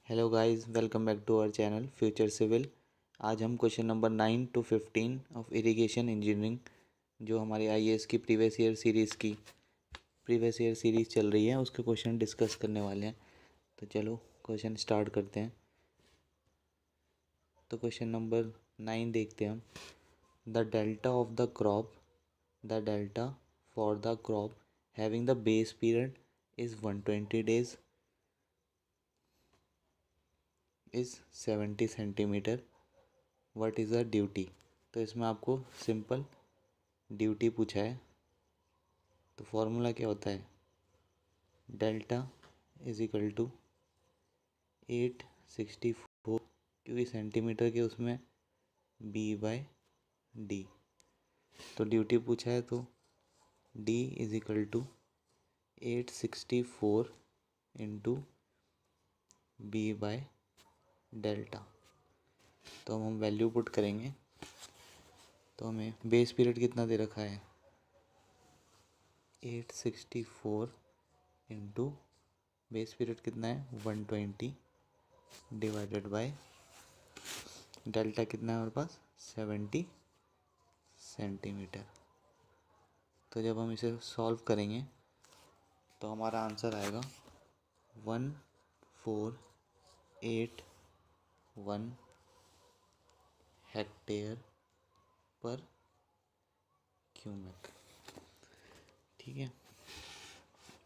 Hello guys, welcome back to our channel future civil. आज हम question number 9 to 15 of irrigation engineering, जो हमारी IAS की previous year series चल रही है, उसके क्वेश्चन डिस्कस करने वाले हैं। तो चलो क्वेश्चन स्टार्ट करते हैं। तो क्वेश्चन नंबर 9 देखते हैं हम। The delta for the crop having the base period is 120 days is 70 centimetre. What is a duty. तो इसमें आपको सिंपल ड्यूटी पूछा है। तो फॉर्मूला क्या होता है, डेल्टा इज इक्वल टू 864, क्योंकि सेंटीमीटर के उसमें B/D। तो ड्यूटी पूछा है तो D is equal to 864 into B/डेल्टा। तो हम वैल्यू पुट करेंगे। तो हमें बेस पीरियड कितना दे रखा है, 864 इंटू बेस पीरियड कितना है 120 डिवाइडेड बाय डेल्टा कितना है हमारे पास 70 सेंटीमीटर। तो जब हम इसे सॉल्व करेंगे तो हमारा आंसर आएगा 1481 हेक्टेयर पर क्यूबिक। ठीक है,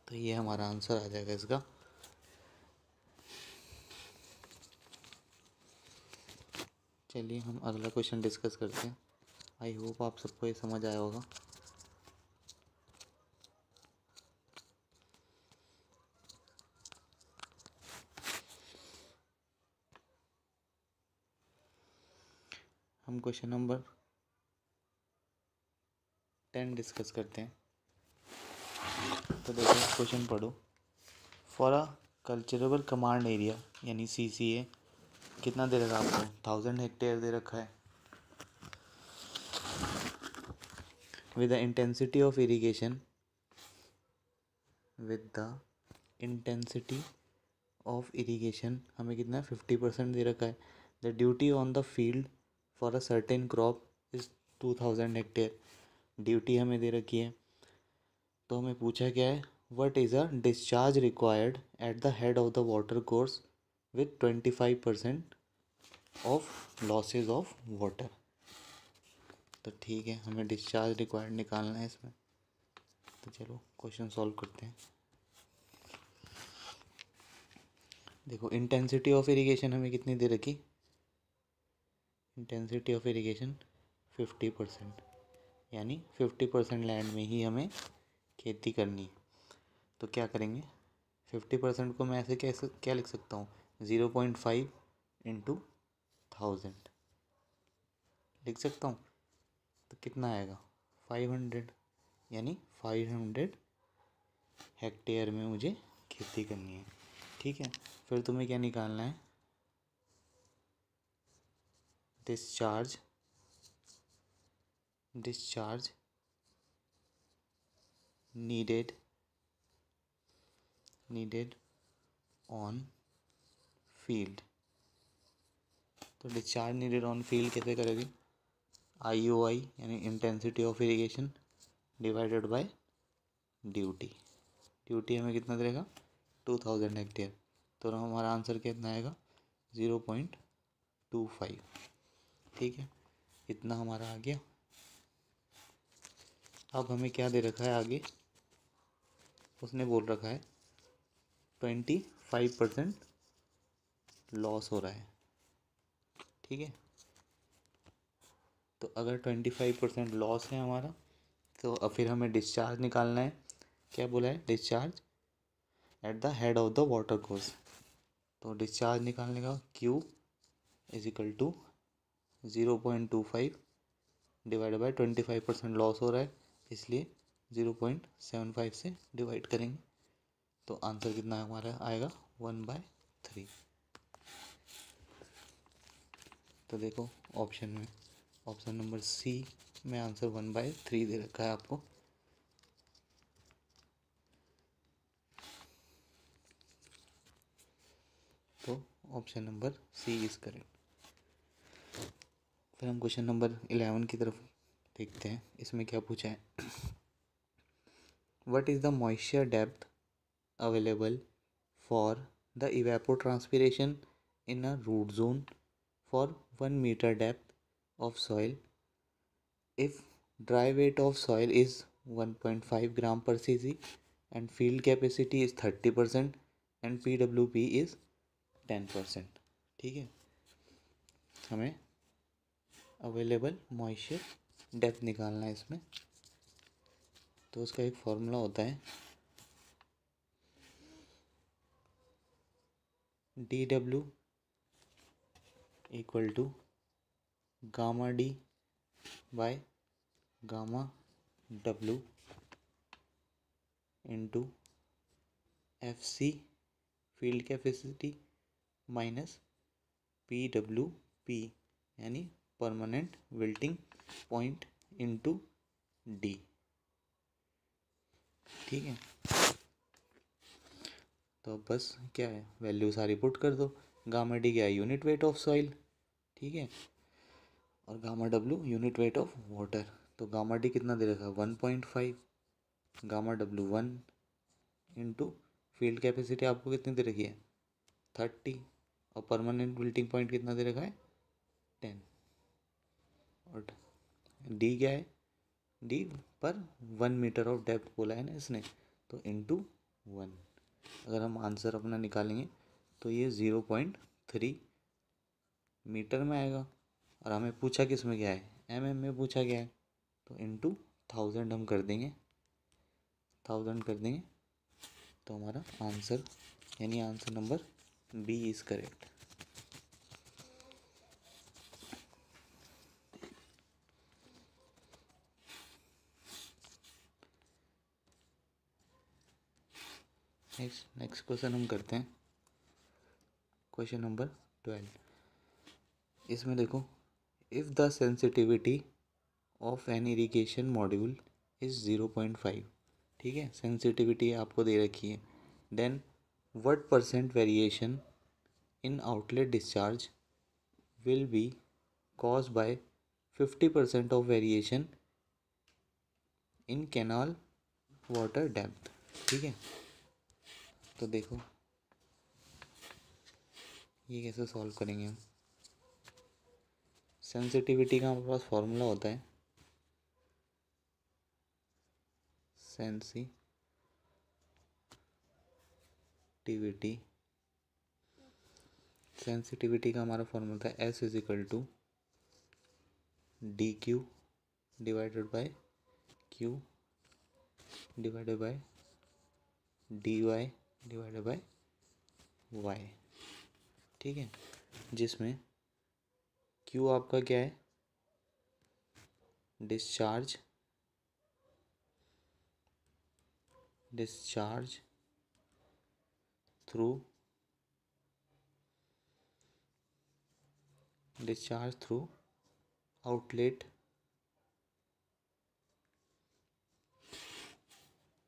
तो ये हमारा आंसर आ जाएगा इसका। चलिए हम अगला क्वेश्चन डिस्कस करते हैं। आई होप आप सबको ये समझ आया होगा। हम क्वेश्चन नंबर 10 डिस्कस करते हैं। तो देखो क्वेश्चन पढ़ो। For a culturable command area यानी CCA कितना दे रखा है आपको, 1000 हेक्टेयर दे रखा है। With the intensity of irrigation हमें कितना 50% दे रखा है। The duty on the field for a certain crop is 2000 hectare. Duty हमें दे रखी है। तो हमें पूछा क्या है, what is a discharge required at the head of the water course with 25% of losses of water. तो ठीक है, हमें डिस्चार्ज रिक्वायर्ड निकालना है इसमें। तो चलो क्वेश्चन सॉल्व करते हैं। देखो इंटेंसिटी ऑफ इरिगेशन हमें कितनी दे रखी, इंटेंसिटी ऑफ इरिगेशन 50%, यानी 50% लैंड में ही हमें खेती करनी है। तो क्या करेंगे, 50% को मैं ऐसे कैसे क्या लिख सकता हूँ, 0.5 इंटू 1000 लिख सकता हूँ। तो कितना आएगा 500, यानी 500 हेक्टेयर में मुझे खेती करनी है। ठीक है, फिर तुम्हें क्या निकालना है, डिस्चार्ज नीडेड ऑन फील्ड। तो डिस्चार्ज नीडेड ऑन फील्ड कैसे करेगी, IOI यानी intensity of irrigation divided by duty हमें कितना देगा 2000 हेक्टेयर। तो हमारा आंसर कितना आएगा 0.25। ठीक है, इतना हमारा आ गया। अब हमें क्या दे रखा है आगे, उसने बोल रखा है 25% लॉस हो रहा है। ठीक है, तो अगर 25% लॉस है हमारा, तो अब फिर हमें डिस्चार्ज निकालना है। क्या बोला है, discharge at the head of the water course. तो डिस्चार्ज निकालने का Q is equal to 0.25 divide by 25% loss हो रहा है, इसलिए 0.75 से डिवाइड करेंगे। तो आंसर कितना हमारा आएगा 1/3। तो देखो ऑप्शन नंबर C में आंसर 1/3 दे रखा है आपको। तो option number C is correct. फिर हम क्वेश्चन नंबर 11 की तरफ देखते हैं। इसमें क्या पूछा है? What is the moisture depth available for the evapotranspiration in a root zone for 1 meter depth of soil if dry weight of soil is 1.5 gram per cc and field capacity is 30% and pwp is 10%। ठीक है, हमें available moisture depth निकालना है इसमें। तो उसका एक formula होता है dw equal to gamma D by gamma W into F C field capacity minus P W P यानी permanent wilting point into D. ठीक है, तो बस क्या है, वैल्यू सारी पुट कर दो। गामा डी क्या है? Unit weight of soil. ठीक है, और gamma W unit weight of water. तो गामा डी कितना दे रखा है? 1.5। Gamma W 1 into field capacity आपको कितनी दे रखी है? 30। और परमानेंट विल्टिंग पॉइंट कितना दे रखा है? 10। और डी क्या है? डी पर 1 मीटर ऑफ डेप्थ बोला है ना इसने, तो इंटू 1। अगर हम आंसर अपना निकालेंगे तो ये 0.3 मीटर में आएगा। और हमें पूछा किस में क्या है? में पूछा गया है, तो इंटू 1000 हम कर देंगे, 1000 कर देंगे तो हमारा आंसर यानी answer number B is correct. Next question हम करते हैं, क्वेश्चन नंबर 12। इसमें देखो, if the sensitivity of an irrigation module is 0.5। ठीक है, सेंसिटिविटी आपको दे रखी है। Then what percent variation in outlet discharge will be cause by 50% of variation in canal water depth. ठीक है, तो देखो ये कैसे सॉल्व करेंगे हम। सेंसिटिविटी का हमारे पास फॉर्मूला होता है सेंसिटिविटी का हमारा फॉर्मूला होता है S is equal to D Q divided by Q divided by D Y divided by Y. ठीक है, जिसमें Q आपका क्या है? Discharge through outlet.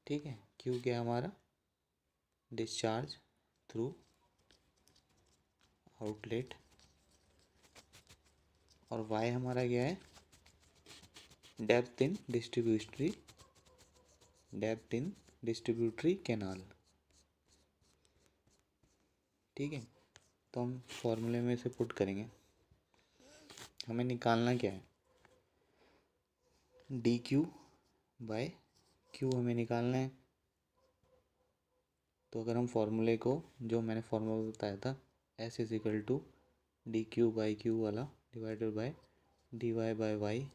ठीक है, Q क्या है हमारा? Discharge through outlet. और Y हमारा क्या है? Depth in distributary canal. ठीक है, तो हम फॉर्मूले में से पुट करेंगे। हमें निकालना क्या है? डी क्यू बाय क्यू हमें निकालना है। तो अगर हम फॉर्मूले को, जो मैंने फॉर्मूला बताया था, S is equal to D Q by Q वाला divided by D Y by Y,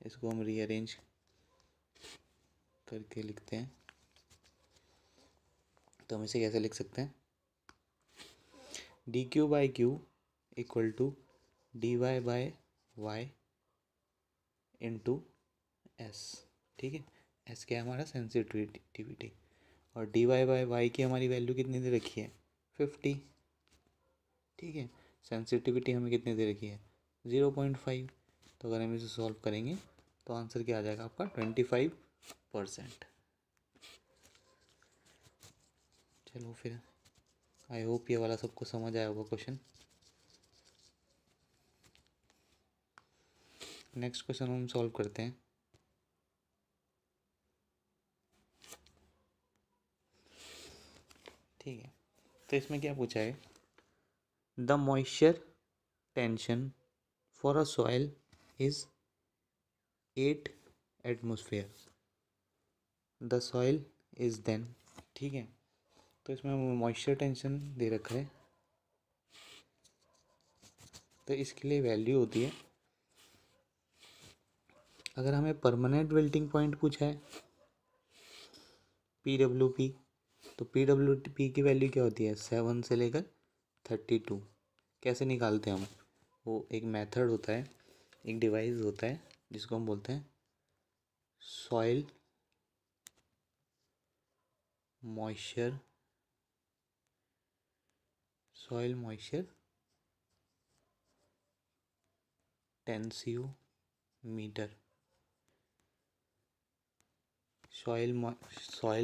इसको हम रीअरेंज करके लिखते हैं। तो हम इसे कैसे लिख सकते हैं? D Q by Q equal to D Y by Y into S. ठीक है, एस क्या है हमारा? सेंसिटिविटी। और डी वाई बाय वाई की हमारी वैल्यू कितनी दे रखी है? 50। ठीक है, सेंसिटिविटी हमें कितनी दे रखी है? 0.5। तो अगर हम इसे सॉल्व करेंगे तो आंसर क्या आ जाएगा आपका? 25%। चलो फिर आई होप ये वाला सबको समझ आया होगा क्वेश्चन। नेक्स्ट क्वेश्चन हम सॉल्व करते हैं। ठीक है, तो इसमें क्या पूछा है, the moisture tension for a soil is 8 atmosphere, the soil is then. ठीक है, तो इसमें मॉइस्चर टेंशन दे रखा है, तो इसके लिए वैल्यू होती है, अगर हमें परमानेंट विल्टिंग पॉइंट पूछा है PWP, तो PWP की वैल्यू क्या होती है 7 से लेकर 32। कैसे निकालते हैं हम, वो एक मेथड होता है, एक डिवाइस होता है जिसको हम बोलते हैं soil moisture tensiometer, soil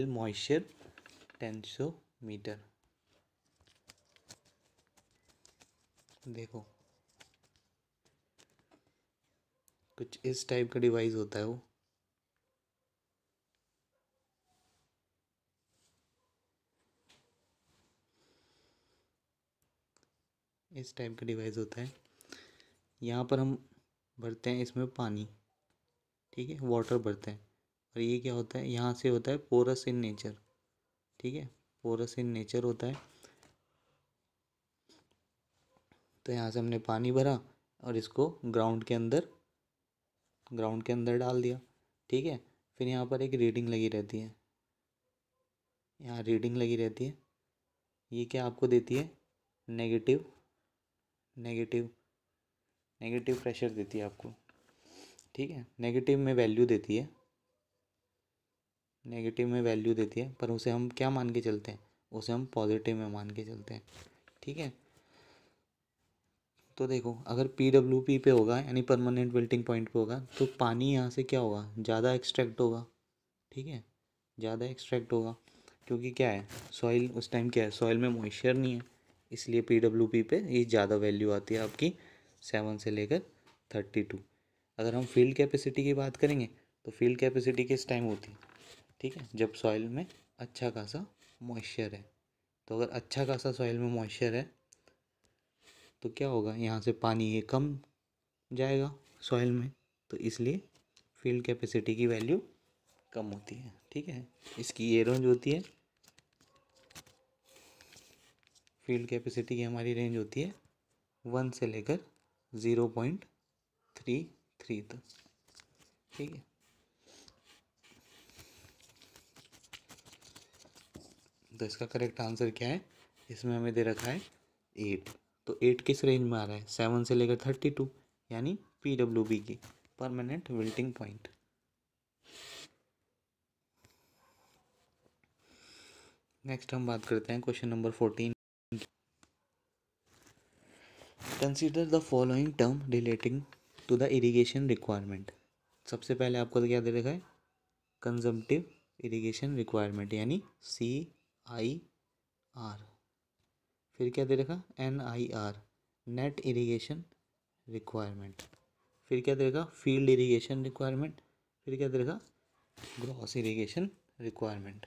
moisture tensiometer. देखो कुछ इस टाइप का डिवाइस होता है वो, इस टाइप का डिवाइस होता है। यहाँ पर हम भरते हैं इसमें पानी, ठीक है, वाटर भरते हैं, और ये क्या होता है, यहाँ से होता है पोरस इन नेचर। ठीक है, पोरस इन नेचर होता है, तो यहाँ से हमने पानी भरा और इसको ग्राउंड के अंदर डाल दिया। ठीक है, फिर यहाँ पर एक रीडिंग लगी रहती है, यहाँ रीडिंग लगी रहती है, ये क्या आपको देती है, नेगेटिव नेगेटिव नेगेटिव प्रेशर देती है आपको। ठीक है, नेगेटिव में वैल्यू देती है, पर उसे हम क्या मान के चलते हैं, उसे हम पॉजिटिव में मान के चलते हैं। ठीक है, तो देखो अगर PWP पे होगा यानी परमानेंट विल्टिंग पॉइंट पे होगा, तो पानी यहाँ से क्या होगा, ज़्यादा एक्सट्रैक्ट होगा। ठीक है, ज़्यादा एक्सट्रैक्ट होगा, क्योंकि क्या है, सॉइल उस टाइम क्या है, सॉइल में मॉइस्चर नहीं है, इसलिए PWP पे ये ज़्यादा वैल्यू आती है आपकी 7 से लेकर 32। अगर हम फील्ड कैपेसिटी की बात करेंगे, तो फील्ड कैपेसिटी किस टाइम होती है, ठीक है, जब सॉइल में अच्छा खासा मॉइस्चर है। तो अगर अच्छा खासा सॉइल में मॉइस्चर है तो क्या होगा, यहाँ से पानी ये कम जाएगा सॉइल में, तो इसलिए फील्ड कैपेसिटी की वैल्यू कम होती है। ठीक है, इसकी ये रेंज होती है, फील्ड कैपेसिटी की हमारी रेंज होती है 1 से लेकर 0.33 तक। ठीक है, तो इसका करेक्ट आंसर क्या है, इसमें हमें दे रखा है 8, तो 8 किस रेंज में आ रहा है, 7 से लेकर 32, यानी PWP की परमानेंट विल्टिंग पॉइंट। नेक्स्ट हम बात करते हैं question number 14। Consider the following term relating to the irrigation requirement. सबसे पहले आपको तो क्या दे रखा है, कंजम्पटिव इरिगेशन रिक्वायरमेंट यानी CIR, फिर क्या दे रखा, NIR नेट इरिगेशन रिक्वायरमेंट, फिर क्या दे रखा, फील्ड इरिगेशन रिक्वायरमेंट, फिर क्या दे रखा, ग्रॉस इरिगेशन रिक्वायरमेंट।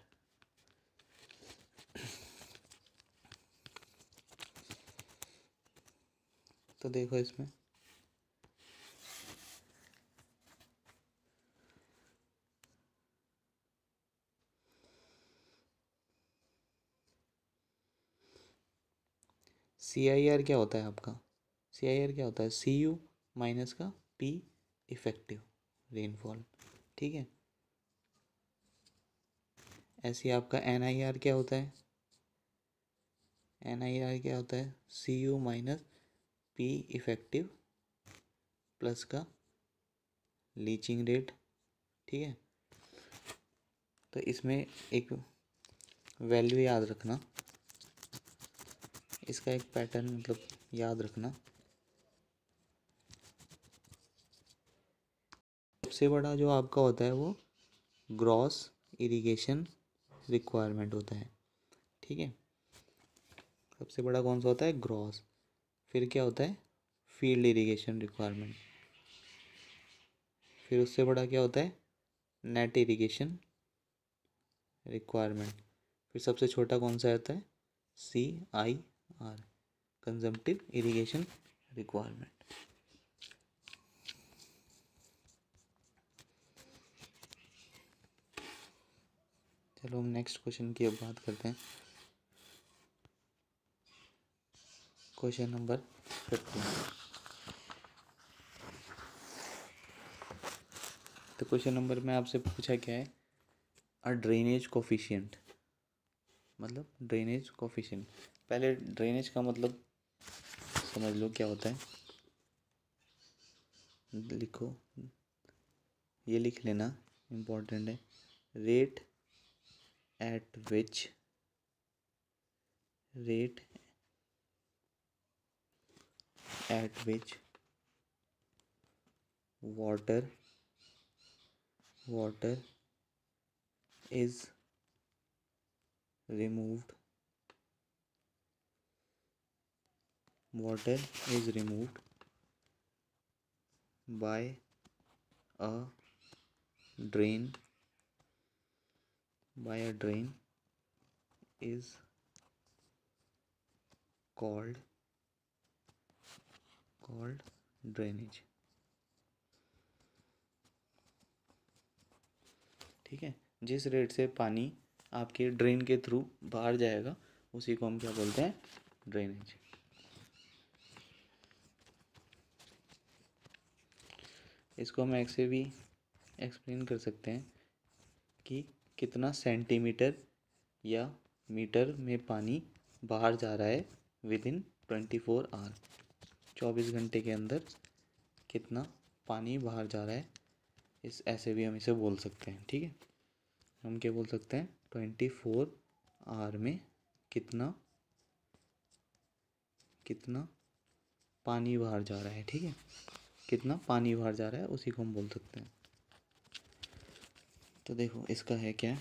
तो देखो इसमें CIR क्या होता है आपका, CIR क्या होता है, CU माइनस का P इफेक्टिव रेनफॉल। ठीक है, ऐसे आपका NIR क्या होता है, NIR क्या होता है, CU minus P effective plus का लीचिंग रेट। ठीक है, तो इसमें एक वैल्यू याद रखना, इसका एक पैटर्न मतलब याद रखना, सबसे बड़ा जो आपका होता है वो ग्रॉस इरिगेशन रिक्वायरमेंट होता है। ठीक है, सबसे बड़ा कौन सा होता है? ग्रॉस। फिर क्या होता है? Field irrigation requirement. फिर उससे बड़ा क्या होता है? Net irrigation requirement. फिर सबसे छोटा कौन सा होता है? CIR, consumptive irrigation requirement. चलो हम नेक्स्ट क्वेश्चन की अब बात करते हैं। Question number 15। तो क्वेश्चन नंबर में आपसे पूछा क्या है? अ ड्रेनेज कोफिशिएंट, मतलब ड्रेनेज कोफिशिएंट। पहले ड्रेनेज का मतलब समझ लो क्या होता है, लिखो, ये लिख लेना, इम्पोर्टेंट है। Rate at which water is removed by a drain is called drainage। ठीक है, जिस रेट से पानी आपके ड्रेन के थ्रू बाहर जाएगा उसी को हम क्या बोलते हैं? ड्रेनेज। इसको हम ऐसे भी एक्सप्लेन कर सकते हैं कि कितना सेंटीमीटर या मीटर में पानी बाहर जा रहा है विद इन 24 आवर, 24 घंटे के अंदर कितना पानी बाहर जा रहा है, इस ऐसे भी हम इसे बोल सकते हैं। ठीक है, हम क्या बोल सकते हैं? 24 आवर में कितना पानी बाहर जा रहा है। ठीक है, कितना पानी बाहर जा रहा है उसी को हम बोल सकते हैं। तो देखो इसका है क्या,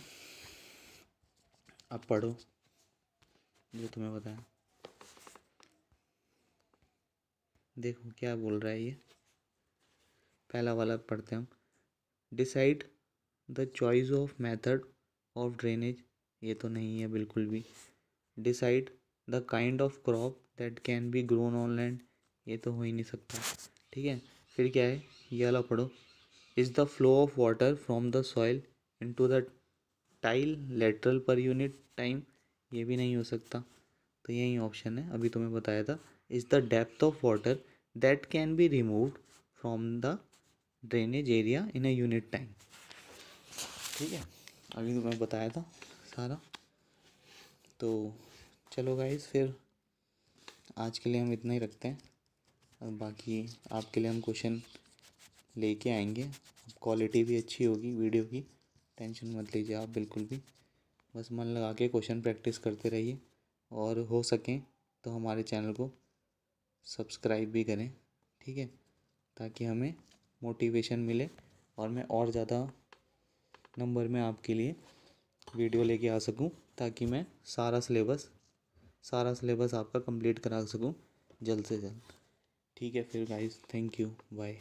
अब पढ़ो जो तुम्हें बताया। देखो क्या बोल रहा है ये, पहला वाला पढ़ते हैं हम। Decide the choice of method of drainage, ये तो नहीं है बिल्कुल भी। Decide the kind of crop that can be grown on land, ये तो हो ही नहीं सकता। ठीक है, फिर क्या है, ये वाला पढ़ो। Is the flow of water from the soil into the tile lateral per unit time, ये भी नहीं हो सकता। तो यही ऑप्शन है अभी तुम्हें बताया था। Is the depth of water that can be removed from the drainage area in a unit time. ठीक है, अभी तुम्हें बताया था सारा। तो चलो गाइस, फिर आज के लिए हम इतना ही रखते हैं, और बाकी आपके लिए हम क्वेश्चन लेके आएंगे। क्वालिटी भी अच्छी होगी वीडियो की, टेंशन मत लीजिए आप बिल्कुल भी। बस मन लगा के क्वेश्चन प्रैक्टिस करते रहिए, और हो सकें तो हमारे चैनल को सब्सक्राइब भी करें। ठीक है, ताकि हमें मोटिवेशन मिले और मैं और ज़्यादा नंबर में आपके लिए वीडियो लेके आ सकूं, ताकि मैं सारा सिलेबस आपका कंप्लीट करा सकूं जल्द से जल्द। ठीक है फिर गाइस, थैंक यू, बाय।